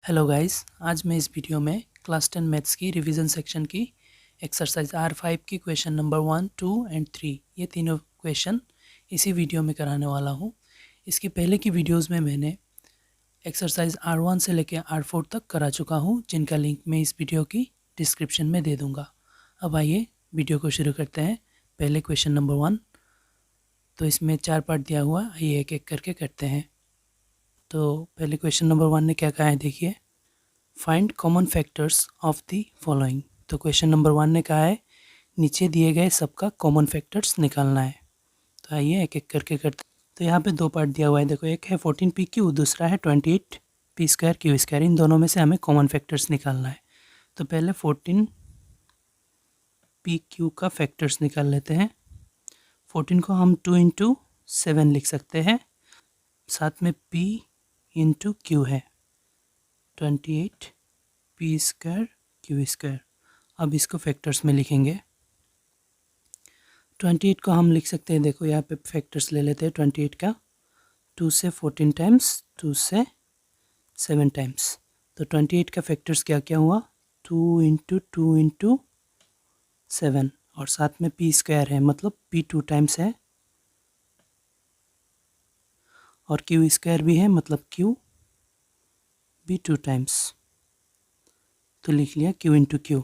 Hello guys, आज मैं इस वीडियो में क्लास 10 मैथ्स की रिवीजन सेक्शन की एक्सरसाइज R5 की क्वेश्चन नंबर 1, 2 एंड 3 ये तीनों क्वेश्चन इसी वीडियो में कराने वाला हूँ। इसकी पहले की वीडियोस में मैंने एक्सरसाइज R1 से लेकर R4 तक करा चुका हूँ, जिनका लिंक मैं इस वीडियो की डिस्क्रिप्शन में दे दूँगा। अब आइए वीडियो को शुरू करते हैं। पहले क्वेश्चन नंबर 1, तो इसमें 4 पार्ट दिया हुआ, आइए एक एक करके करते हैं। तो पहले क्वेश्चन नंबर 1 ने क्या कहा है, देखिए, find common factors of the following. तो क्वेश्चन नंबर 1 ने कहा है नीचे दिए गए सबका कॉमन फैक्टर्स निकालना है। तो आइए एक एक करके करते हैं। तो यहाँ पे दो पार्ट दिया हुआ है, देखो, एक है 14pq, दूसरा है 28p² q²। इन दोनों में से हमें कॉमन फैक्टर्स निकालना है। तो पहले 14pq का फैक्टर्स निकाल लेते हैं। 14 को हम 2 × 7 लिख सकते हैं, साथ में p × q है 28p² q²। अब इसको फैक्टर्स में लिखेंगे। 28 को हम लिख सकते हैं, देखो यहाँ पे फैक्टर्स ले लेते हैं 28 का, 2 से 14 टाइम्स, 2 से 7 टाइम्स। तो 28 का फैक्टर्स क्या क्या हुआ, 2 × 2 × 7, और साथ में p² है, मतलब p 2 टाइम्स है, और q² भी है, मतलब q भी 2 टाइम्स। तो लिख लिया q × q।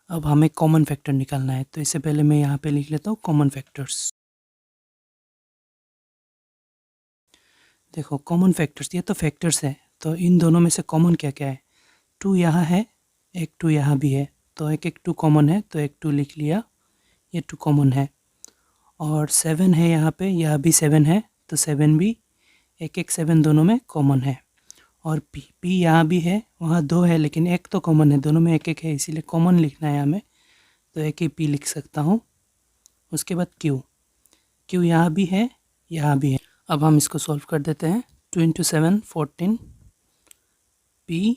अब हमें कॉमन फैक्टर निकालना है, तो इससे पहले मैं यहाँ पे लिख लेता हूँ कॉमन फैक्टर्स। देखो कॉमन फैक्टर्स, ये तो फैक्टर्स है, तो इन दोनों में से कॉमन क्या क्या है, 2 यहाँ है, एक 2 यहाँ भी है, तो एक 2 कॉमन है, तो एक 2 लिख लिया, ये 2 कॉमन है। और 7 है यहाँ पे, यह भी 7 है, तो 7 भी, एक 7 दोनों में कॉमन है। और p यहाँ भी है, वहाँ 2 है, लेकिन एक तो कॉमन है, दोनों में एक है, इसीलिए कॉमन लिखना है हमें, तो एक ही p लिख सकता हूँ। उसके बाद q यहाँ भी है, यहाँ भी है। अब हम इसको सॉल्व कर देते हैं। 2 × 7 14 p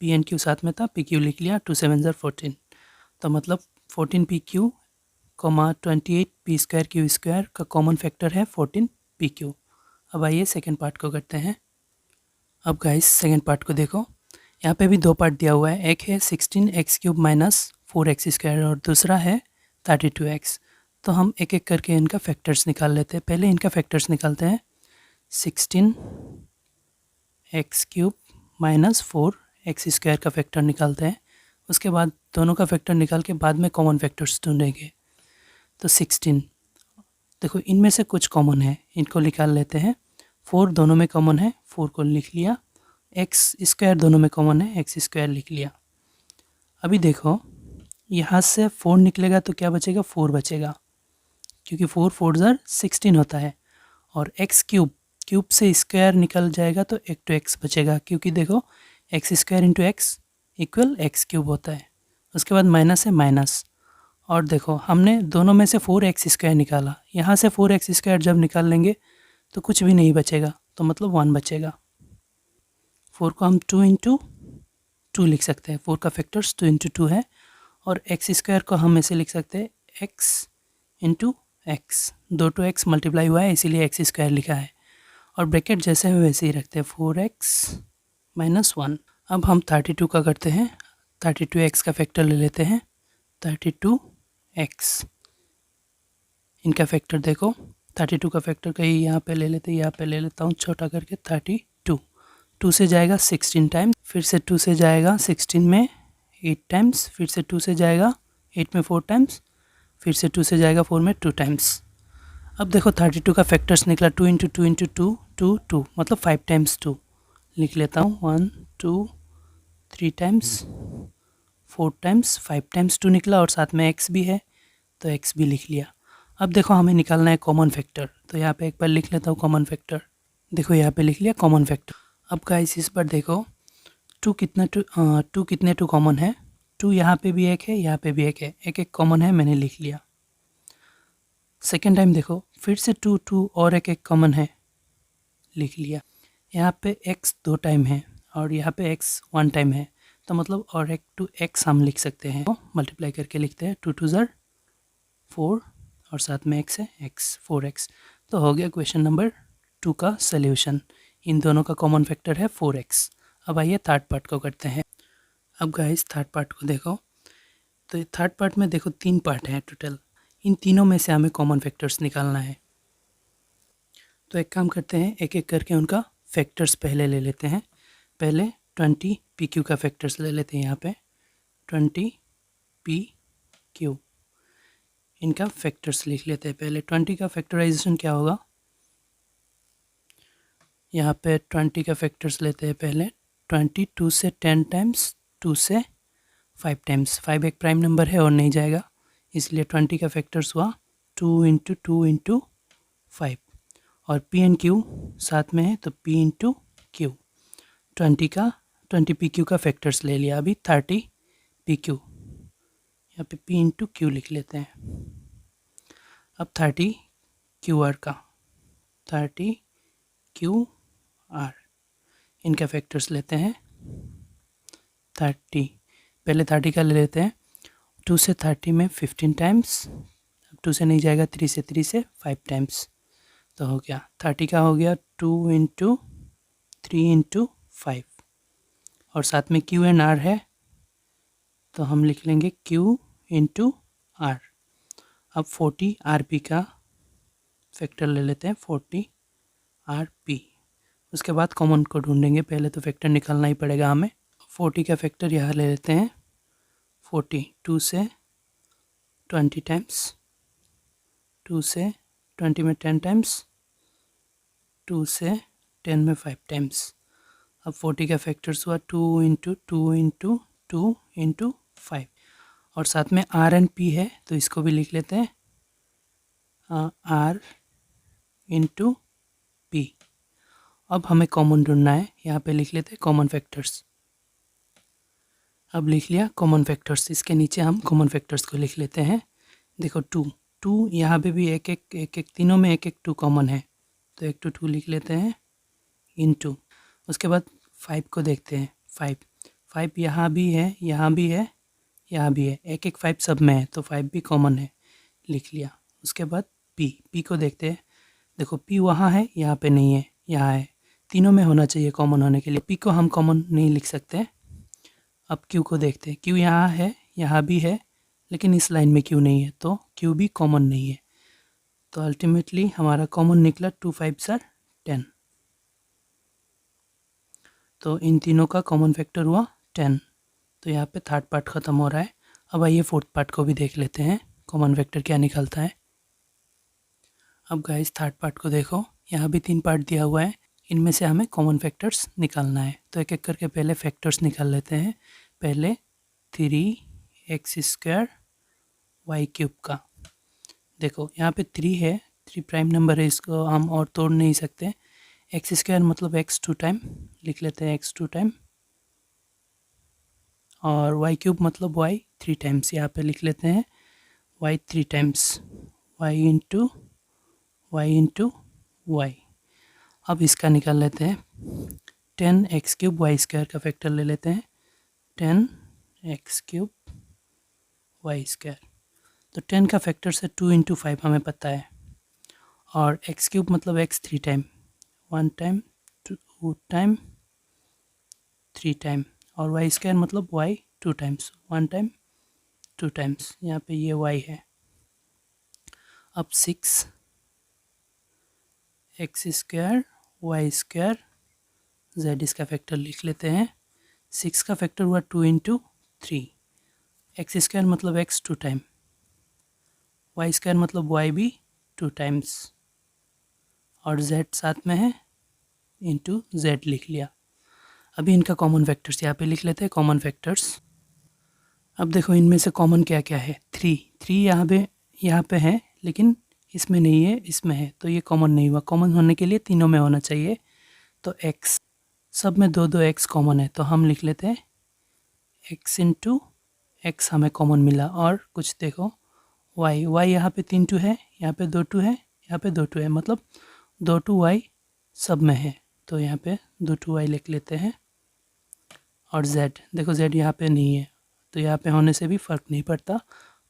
एंड q साथ में था, pq लिख लिया, 2 7 14। तो मतलब 14pq, 28p² q² का कॉमन फैक्टर है 14pq। अब आइए सेकेंड पार्ट को करते हैं। अब गाइस सेकेंड पार्ट को देखो, यहाँ पे भी दो पार्ट दिया हुआ है, एक है 16x³ - 4x² और दूसरा है 32x। तो हम एक एक करके इनका फैक्टर्स निकाल लेते हैं। पहले इनका फैक्टर्स निकालते हैं, 16x³ - 4x² का फैक्टर निकालते हैं। उसके बाद दोनों का फैक्टर निकाल के बाद में कॉमन फैक्टर्स ढूंढेंगे। तो 16, देखो इनमें से कुछ कॉमन है, इनको निकाल लेते हैं। 4 दोनों में कॉमन है, 4 को लिख लिया। x² दोनों में कॉमन है, x² लिख लिया। अभी देखो यहाँ से 4 निकलेगा तो क्या बचेगा, 4 बचेगा, क्योंकि 4 4 ज़र 16 होता है। और x³ से स्क्वायर निकल जाएगा तो एक तो x बचेगा, क्योंकि देखो x² × x = x³ होता है। उसके बाद माइनस है, माइनस। और देखो हमने दोनों में से 4x² निकाला, यहाँ से 4x² जब निकाल लेंगे तो कुछ भी नहीं बचेगा, तो मतलब 1 बचेगा। 4 को हम 2 × 2 लिख सकते हैं, 4 का फैक्टर्स 2 × 2 है। और x² को हम ऐसे लिख सकते हैं, x × x, 2 to x multiply हुआ है, इसीलिए x² लिखा है। और ब्रैकेट जैसे है वैसे ही रखते हैं, 4x - 1। अब हम 32 का करते हैं। 32x का फैक्टर ले लेते हैं, 32x। इनका फैक्टर देखो, 32 का फैक्टर कहीं यहाँ पे ले लेते हैं, यहाँ पे ले लेता हूँ छोटा करके, 32। 2 से जाएगा 16 टाइम्स, फिर से 2 से जाएगा 16 में 8 टाइम्स, फिर से 2 से जाएगा 8 में 4 टाइम्स, फिर से 2 से जाएगा 4 में 2 टाइम्स। अब देखो 32 का फैक्टर्स निकला, 2 × 2 × 2 2 2, मतलब 5 टाइम्स 2 लिख लेता हूँ, 1 2 3 टाइम्स, 4 टाइम्स, 5 टाइम्स 2 निकला, और साथ में x भी है, तो x भी लिख लिया। अब देखो हमें निकालना है कॉमन फैक्टर, तो यहाँ पे एक बार लिख लेता हूँ कॉमन फैक्टर। देखो यहाँ पे लिख लिया कॉमन फैक्टर। अब गाइस इस पर देखो 2 कितने 2 कॉमन है, 2 यहाँ पे भी एक है, यहाँ पे भी एक है, एक कॉमन है, मैंने लिख लिया। सेकेंड टाइम देखो फिर से 2 2 और एक कॉमन है, लिख लिया। यहाँ पे x 2 टाइम है और यहाँ पे x 1 टाइम है, तो मतलब और एक 2x हम लिख सकते हैं, तो मल्टीप्लाई करके लिखते हैं, 2 2 ज़र 4 और साथ में x है, x 4x। तो हो गया क्वेश्चन नंबर 2 का सल्यूशन। इन दोनों का कॉमन फैक्टर है 4x। अब आइए थर्ड पार्ट को करते हैं। अब गाइस थर्ड पार्ट को देखो, तो थर्ड पार्ट में देखो 3 पार्ट हैं टोटल। इन तीनों में से हमें कॉमन फैक्टर्स निकालना है। तो एक काम करते हैं, एक एक करके उनका फैक्टर्स पहले ले लेते हैं। पहले 20 पी क्यू का फैक्टर्स ले लेते हैं। यहाँ पे 20 पी क्यू, इनका फैक्टर्स लिख लेते हैं। पहले 20 का फैक्टराइजेशन क्या होगा, यहाँ पे 20 का फैक्टर्स लेते हैं। पहले 20 2 से 10 टाइम्स, 2 से 5 टाइम्स। 5 एक प्राइम नंबर है और नहीं जाएगा, इसलिए 20 का फैक्टर्स हुआ 2 इंटू 2 इंटू 5। और पी एंड क्यू साथ में है तो P into Q. 20 P Q का फैक्टर्स ले लिया। अभी 30 पी क्यू, यहाँ पे पी इंटू क्यू लिख लेते हैं। अब 30 क्यू आर का, 30 क्यू आर, इनका फैक्टर्स लेते हैं। 30, पहले 30 का ले लेते हैं। 2 से 30 में 15 टाइम्स, अब 2 से नहीं जाएगा, 3 से 5 टाइम्स। तो हो गया 30 का हो गया 2 इंटू 3 इंटू 5। और साथ में क्यू एंड आर है तो हम लिख लेंगे क्यू इंटू आर। अब 40 आर पी का फैक्टर ले लेते हैं, 40 आर पी। उसके बाद कॉमन को ढूंढेंगे, पहले तो फैक्टर निकालना ही पड़ेगा हमें। 40 का फैक्टर यहाँ ले लेते हैं। 40 2 से 20 टाइम्स, 2 से 20 में 10 टाइम्स, 2 से 10 में 5 टाइम्स। अब 40 का फैक्टर्स हुआ 2 इंटू 2 इंटू 2 इंटू 5। और साथ में आर एंड पी है तो इसको भी लिख लेते हैं, आर इंटू पी। अब हमें कॉमन ढूंढना है, यहाँ पे लिख लेते हैं कॉमन फैक्टर्स। अब लिख लिया कॉमन फैक्टर्स, इसके नीचे हम कॉमन फैक्टर्स को लिख लेते हैं। देखो 2 यहाँ पे भी एक एक तीनों में एक 2 कॉमन है, तो 1 2 लिख लेते हैं इंटू। उसके बाद 5 को देखते हैं। 5 यहाँ भी है, यहाँ भी है, यहाँ भी है, एक 5 सब में है तो 5 भी कॉमन है, लिख लिया। उसके बाद पी को देखते हैं। देखो पी वहाँ है, यहाँ पे नहीं है, यहाँ है, तीनों में होना चाहिए कॉमन होने के लिए। पी को हम कॉमन नहीं लिख सकते। अब क्यू को देखते हैं। क्यू यहाँ है, यहाँ भी है, लेकिन इस लाइन में क्यू नहीं है तो क्यू भी कॉमन नहीं है। तो अल्टीमेटली हमारा कॉमन निकला 2 5 10। तो इन तीनों का कॉमन फैक्टर हुआ 10। तो यहाँ पे थर्ड पार्ट ख़त्म हो रहा है। अब आइए फोर्थ पार्ट को भी देख लेते हैं, कॉमन फैक्टर क्या निकलता है। अब गाइस थर्ड पार्ट को देखो, यहाँ भी 3 पार्ट दिया हुआ है, इनमें से हमें कॉमन फैक्टर्स निकालना है। तो एक एक करके पहले फैक्टर्स निकाल लेते हैं। पहले 3x² y³ का, देखो यहाँ पे 3 है, 3 प्राइम नंबर है, इसको हम और तोड़ नहीं सकते। x² मतलब x 2 टाइम, लिख लेते हैं x 2 टाइम। और y³ मतलब y 3 टाइम्स, यहाँ पे लिख लेते हैं y 3 times, y into y। अब इसका निकाल लेते हैं। 10x³ y² का फैक्टर ले लेते हैं। 10x³ y², तो 10 का फैक्टर से 2 इंटू 5 हमें पता है। और x³ मतलब x 3 time, 1 time 2 time 3 time. और y² मतलब y 2 टाइम्स, 1 टाइम 2 टाइम्स, यहाँ पे ये y है। अब 6x² y² z, इसका फैक्टर लिख लेते हैं। 6 का फैक्टर हुआ 2 इंटू 3, x² मतलब x 2 टाइम, y² मतलब y भी 2 टाइम्स, और z साथ में है इंटू z लिख लिया। अभी इनका कॉमन फैक्टर्स यहाँ पे लिख लेते हैं, कॉमन फैक्टर्स। अब देखो इनमें से कॉमन क्या क्या है। 3 यहाँ पे है, लेकिन इसमें नहीं है, इसमें है, तो ये कॉमन नहीं हुआ। कॉमन होने के लिए तीनों में होना चाहिए। तो x, सब में 2 2 x कॉमन है, तो हम लिख लेते हैं x इंटू x, हमें कॉमन मिला। और कुछ देखो y यहाँ पे 3 2 है, यहाँ पे 2 2 है, यहाँ पे 2 2 है, मतलब 2 2 y सब में है, तो यहाँ पे 2 2 y लिख लेते हैं। और z, देखो z यहाँ पे नहीं है, तो यहाँ पे होने से भी फ़र्क नहीं पड़ता,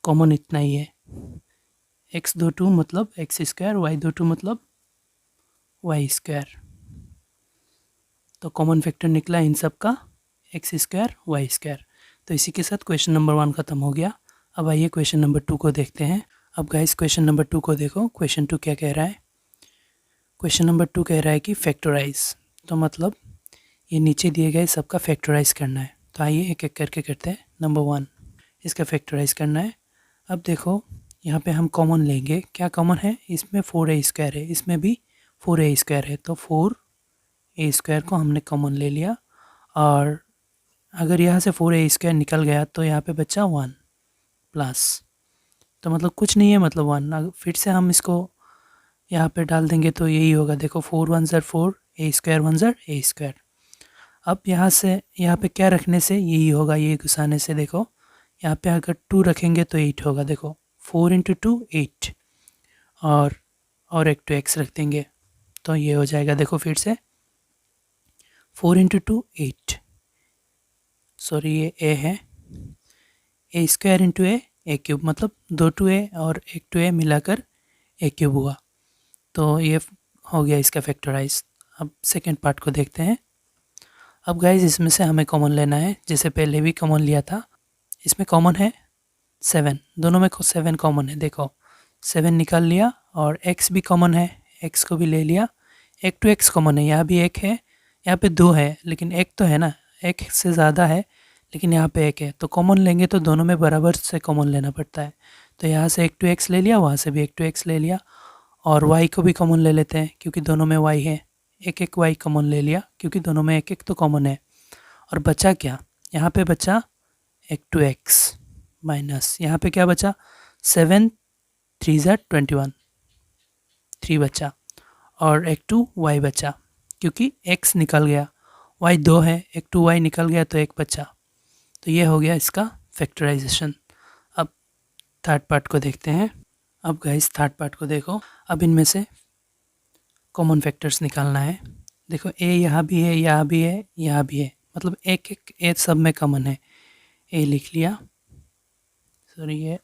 कॉमन इतना ही है। x 2 2 मतलब x² y 2 2 मतलब y²। तो कॉमन फैक्टर निकला इन सब का एक्स स्क्वायर वाई स्क्वायर। तो इसी के साथ क्वेश्चन नंबर 1 ख़त्म हो गया। अब आइए क्वेश्चन नंबर 2 को देखते हैं। अब गाइस क्वेश्चन नंबर 2 को देखो। क्वेश्चन 2 क्या कह रहा है? क्वेश्चन नंबर 2 कह रहा है कि फैक्टराइज, तो मतलब ये नीचे दिए गए सबका फैक्टराइज करना है। तो आइए एक एक करके करते हैं। नंबर 1 इसका फैक्टराइज करना है। अब देखो यहाँ पे हम कॉमन लेंगे। क्या कॉमन है? इसमें 4a स्क्वायर है, इसमें भी 4a स्क्वायर है, तो 4a स्क्वायर को हमने कॉमन ले लिया। और अगर यहाँ से 4a स्क्वायर निकल गया तो यहाँ पे बचा 1 प्लस, तो मतलब कुछ नहीं है, मतलब 1। फिर से हम इसको यहाँ पे डाल देंगे तो यही होगा। देखो 4 1 ज़र 4, a स्क्वायर 1 ज़र a स्क्वायर। अब यहाँ से यहाँ पे क्या रखने से यही होगा, ये घुसाने से। देखो यहाँ पे अगर 2 रखेंगे तो 8 होगा। देखो 4 इंटू 2 8, और एक 2x रख देंगे तो ये हो जाएगा। देखो फिर से 4 इंटू 2 8, सॉरी ये a है, a square into a cube, मतलब 2 2a और 1 2a मिलाकर a क्यूब हुआ। तो ये हो गया इसका फैक्टराइज। अब सेकेंड पार्ट को देखते हैं। अब गाइज इसमें से हमें कॉमन लेना है, जैसे पहले भी कॉमन लिया था। इसमें कॉमन है 7, दोनों में 7 कॉमन है। देखो 7 निकाल लिया, और x भी कॉमन है, x को भी ले लिया। एक 2x कॉमन है, यहाँ भी 1 है, यहाँ पे 2 है, लेकिन 1 तो है ना, 1 से ज़्यादा है, लेकिन यहाँ पे 1 है। तो कॉमन लेंगे तो दोनों में बराबर से कॉमन लेना पड़ता है। तो यहाँ से एक 2x ले लिया, वहाँ से भी एक 2x ले लिया, और y को भी कॉमन ले लेते हैं क्योंकि दोनों में y है। एक एक y कॉमन ले लिया क्योंकि दोनों में एक एक तो कॉमन है। और बचा क्या? यहाँ पे बचा एक 2x माइनस, यहाँ पे क्या बचा? 7 3 ज़ा 21, 3 बचा, और एक 2y बचा क्योंकि x निकल गया, y 2 है, एक 2y निकल गया तो 1 बचा। तो ये हो गया इसका फैक्टराइजेशन। अब थर्ड पार्ट को देखते हैं। अब गाइस थर्ड पार्ट को देखो। अब इनमें से कॉमन फैक्टर्स निकालना है। देखो a यहाँ भी है, यहाँ भी है, यहाँ भी है, मतलब एक एक a सब में कॉमन है। a लिख लिया, सॉरी ये,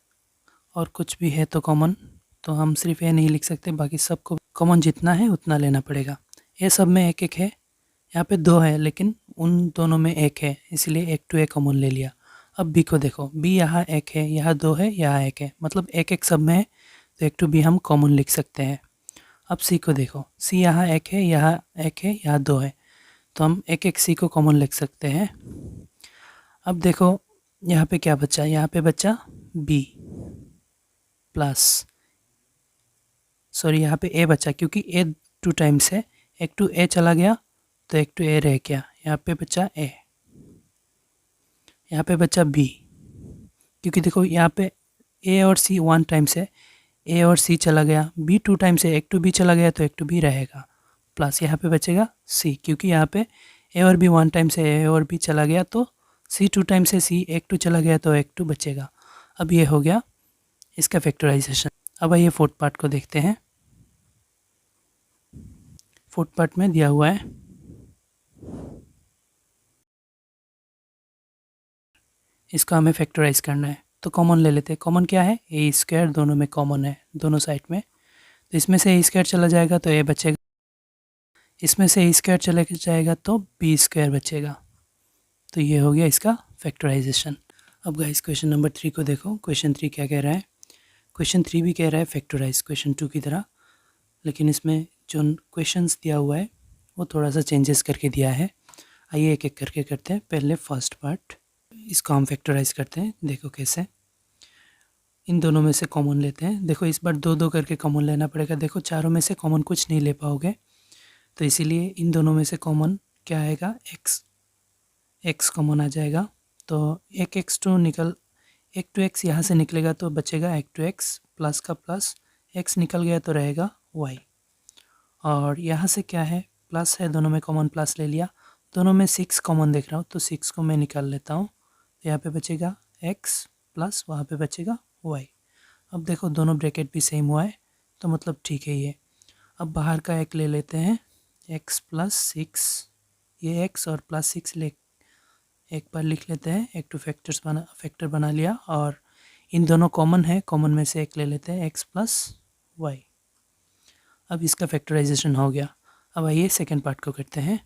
और कुछ भी है तो कॉमन, तो हम सिर्फ a नहीं लिख सकते, बाकी सबको कॉमन जितना है उतना लेना पड़ेगा। a सब में एक एक है, यहाँ पे 2 है लेकिन उन दोनों में 1 है, इसलिए एक 2a कॉमन ले लिया। अब b को देखो, b यहाँ 1 है, यहाँ 2 है, यहाँ 1 है, मतलब एक एक सब में है, तो एक 2b हम कॉमन लिख सकते हैं। अब c को देखो, c यहाँ 1 है, यहाँ 1 है, यहाँ 2 है, तो हम एक एक c को कॉमन लिख सकते हैं। अब देखो यहाँ पे क्या बचा? यहाँ पे बचा b प्लस, सॉरी यहाँ पे a बचा क्योंकि a 2 टाइम्स है, एक 2a चला गया तो एक 2a रह गया, यहाँ पे बचा a, यहाँ पे बचा b, क्योंकि देखो यहाँ पे a और c 1 टाइम्स है, a और c चला गया, b 2 टाइम्स है, एक 2b चला गया तो एक 2b रहेगा, प्लस यहाँ पे बचेगा c, क्योंकि यहाँ पे a और b 1 टाइम्स है, a और b चला गया तो c 2 टाइम्स है, c एक 2 चला गया तो एक 2 बचेगा। अब ये हो गया इसका फैक्टराइजेशन। अब आइए फोर्थ पार्ट को देखते हैं। फोर्थ पार्ट में दिया हुआ है इसका हमें फैक्टराइज करना है, तो कॉमन ले लेते हैं। कॉमन क्या है? a स्क्वायर, दोनों में कॉमन है, दोनों साइड में, तो इसमें से a स्क्वायर चला जाएगा तो a बचेगा, इसमें से a स्क्वायर चला जाएगा तो b स्क्वायर बचेगा। तो ये हो गया इसका फैक्टराइजेशन। अब गाइस क्वेश्चन नंबर 3 को देखो। क्वेश्चन 3 क्या कह रहा है? क्वेश्चन 3 भी कह रहा है फैक्टराइज क्वेश्चन 2 की तरह, लेकिन इसमें जो क्वेश्चंस दिया हुआ है वो थोड़ा सा चेंजेस करके दिया है। आइए एक एक करके करते हैं। पहले फर्स्ट पार्ट, इसको हम फैक्टराइज करते हैं। देखो कैसे, इन दोनों में से कॉमन लेते हैं। देखो इस बार 2 2 करके कॉमन लेना पड़ेगा। देखो चारों में से कॉमन कुछ नहीं ले पाओगे, तो इसीलिए इन दोनों में से कॉमन क्या आएगा? x कॉमन आ जाएगा, तो एक x2 निकल, एक 2x यहाँ से निकलेगा तो बचेगा एक 2x, प्लस का प्लस, x निकल गया तो रहेगा y, और यहाँ से क्या है? प्लस है, दोनों में कॉमन प्लस ले लिया, दोनों में 6 कॉमन देख रहा हूँ तो 6 को मैं निकाल लेता हूँ, तो यहाँ पे बचेगा x प्लस वहाँ पे बचेगा y। अब देखो दोनों ब्रैकेट भी सेम हुआ है तो मतलब ठीक है ये। अब बाहर का एक ले लेते हैं, x प्लस 6, ये x और प्लस 6 ले एक बार लिख लेते हैं, एक 2 फैक्टर बना लिया, और इन दोनों कॉमन है, कॉमन में से एक ले लेते हैं, x प्लस वाई। अब इसका फैक्टराइजेशन हो गया। अब आइए सेकेंड पार्ट को करते हैं।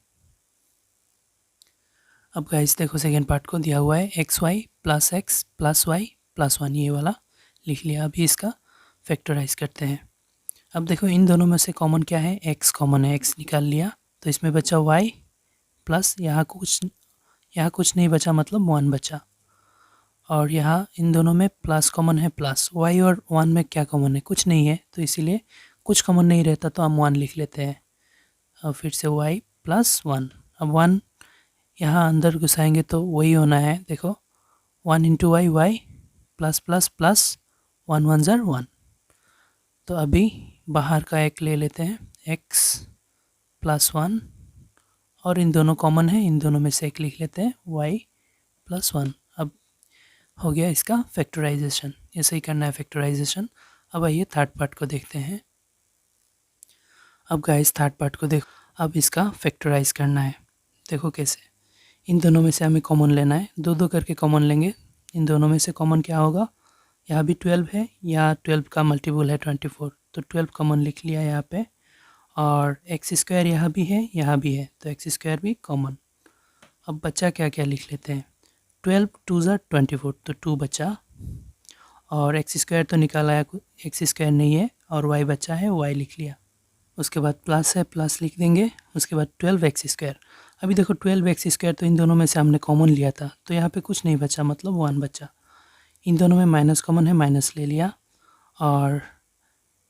अब गाइस देखो सेकेंड पार्ट को दिया हुआ है X Y plus Y plus one, ये वाला लिख लिया। अभी इसका फैक्टराइज करते हैं। अब देखो इन दोनों में से कॉमन क्या है, एक्स कॉमन है, एक्स निकाल लिया तो इसमें बचा वाई प्लस यहाँ कुछ नहीं बचा, मतलब वन बचा। और यहाँ इन दोनों में प्लस कॉमन है, प्लस वाई और वन में क्या कॉमन है, कुछ नहीं है, तो इसीलिए कुछ कॉमन नहीं रहता तो हम वन लिख लेते हैं। अब फिर से वाई प्लस वन, अब वन यहाँ अंदर घुसाएंगे तो वही होना है। देखो 1 into y, y plus plus plus, one one ज़र वन। तो अभी बाहर का एक ले लेते हैं, एक्स प्लस वन, और इन दोनों कॉमन है, इन दोनों में से एक लिख लेते हैं, वाई प्लस वन। अब हो गया इसका फैक्टराइजेशन, ऐसे ही करना है फैक्टराइजेशन। अब आइए थर्ड पार्ट को देखते हैं। अब गाइस थर्ड पार्ट को देखो, अब इसका फैक्टराइज करना है। देखो कैसे, इन दोनों में से हमें कॉमन लेना है, दो दो करके कॉमन लेंगे। इन दोनों में से कॉमन क्या होगा, यहाँ भी 12 है, यहाँ 12 का मल्टीपल है 24, तो 12 कॉमन लिख लिया यहाँ पे। और एक्स स्क्वायर यहाँ भी है, यहाँ भी है, तो एक्स स्क्वायर भी कॉमन। अब बच्चा क्या क्या लिख लेते हैं, 12 2 ज़ा 24, तो 2 बचा। और एक्स स्क्वायर तो निकाला है, एक्स स्क्वायर नहीं है, और वाई बचा है, वाई लिख लिया। उसके बाद प्लस है, प्लस लिख देंगे। उसके बाद 12 एक्स स्क्वायर। अभी देखो 12 एक्स स्क्वायर तो इन दोनों में से हमने कॉमन लिया था, तो यहाँ पे कुछ नहीं बचा, मतलब वन बचा। इन दोनों में माइनस कॉमन है, माइनस ले लिया। और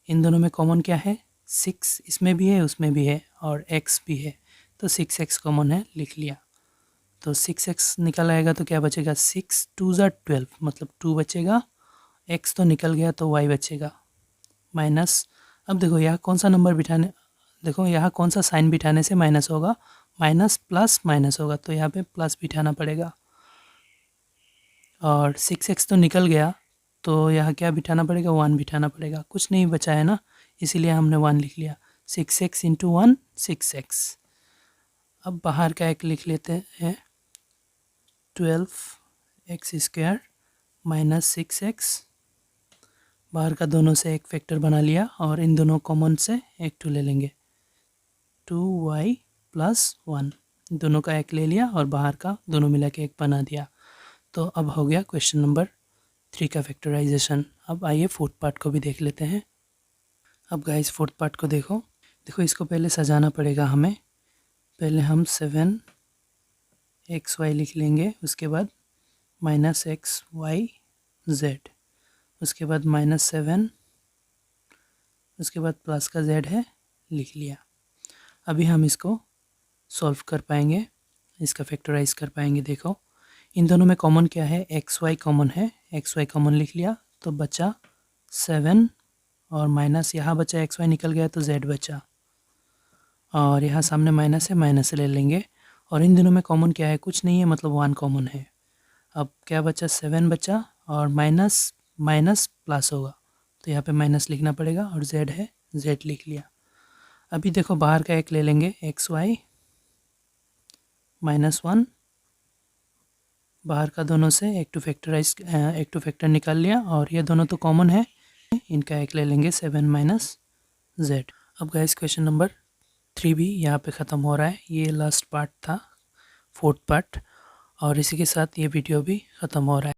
इन दोनों में कॉमन क्या है, 6 इसमें भी है, उसमें भी है, और x भी है, तो 6x कॉमन है, लिख लिया। तो 6x निकल आएगा तो क्या बचेगा, 6 2 ज़ा 12, मतलब 2 बचेगा। x तो निकल गया तो y बचेगा माइनस। अब देखो यहाँ कौन सा नंबर बिठाने, देखो यहाँ कौन सा साइन बिठाने से माइनस होगा, माइनस प्लस माइनस होगा, तो यहाँ पे प्लस बिठाना पड़ेगा। और 6x तो निकल गया, तो यहाँ क्या बिठाना पड़ेगा, वन बिठाना पड़ेगा, कुछ नहीं बचा है ना, इसीलिए हमने वन लिख लिया। 6x into one 6x। अब बाहर का एक लिख लेते हैं, 12 एक्स स्क्वायर माइनस 6x। बाहर का दोनों से एक फैक्टर बना लिया, और इन दोनों कॉमन से एक 2 ले लेंगे, 2y प्लस वन। दोनों का एक ले लिया और बाहर का दोनों मिला के एक बना दिया। तो अब हो गया क्वेश्चन नंबर 3 का फैक्टराइजेशन। अब आइए फोर्थ पार्ट को भी देख लेते हैं। अब गाइस फोर्थ पार्ट को देखो, इसको पहले सजाना पड़ेगा हमें। पहले हम 7 एक्स वाई लिख लेंगे, उसके बाद माइनस एक्स वाई जेड, उसके बाद माइनस 7, उसके बाद प्लस का जेड है, लिख लिया। अभी हम इसको सॉल्व कर पाएंगे, इसका फैक्टराइज कर पाएंगे। देखो इन दोनों में कॉमन क्या है, एक्स वाई कॉमन है, एक्स वाई कॉमन लिख लिया तो बचा 7, और माइनस यहाँ बचा, एक्स वाई निकल गया तो जेड बचा, और यहाँ सामने माइनस है, माइनस ले लेंगे। और इन दोनों में कॉमन क्या है, कुछ नहीं है, मतलब वन कॉमन है। अब क्या बचा, 7 बचा, और माइनस माइनस प्लस होगा, तो यहाँ पे माइनस लिखना पड़ेगा, और जेड है, जेड लिख लिया। अभी देखो बाहर का एक ले लेंगे, एक्स वाई माइनस वन, बाहर का दोनों से एक टू फैक्टर निकाल लिया, और ये दोनों तो कॉमन है, इनका एक ले लेंगे, 7 माइनस जेड। अब गाइस क्वेश्चन नंबर 3 भी यहाँ पे ख़त्म हो रहा है। ये लास्ट पार्ट था, फोर्थ पार्ट, और इसी के साथ ये वीडियो भी ख़त्म हो रहा है।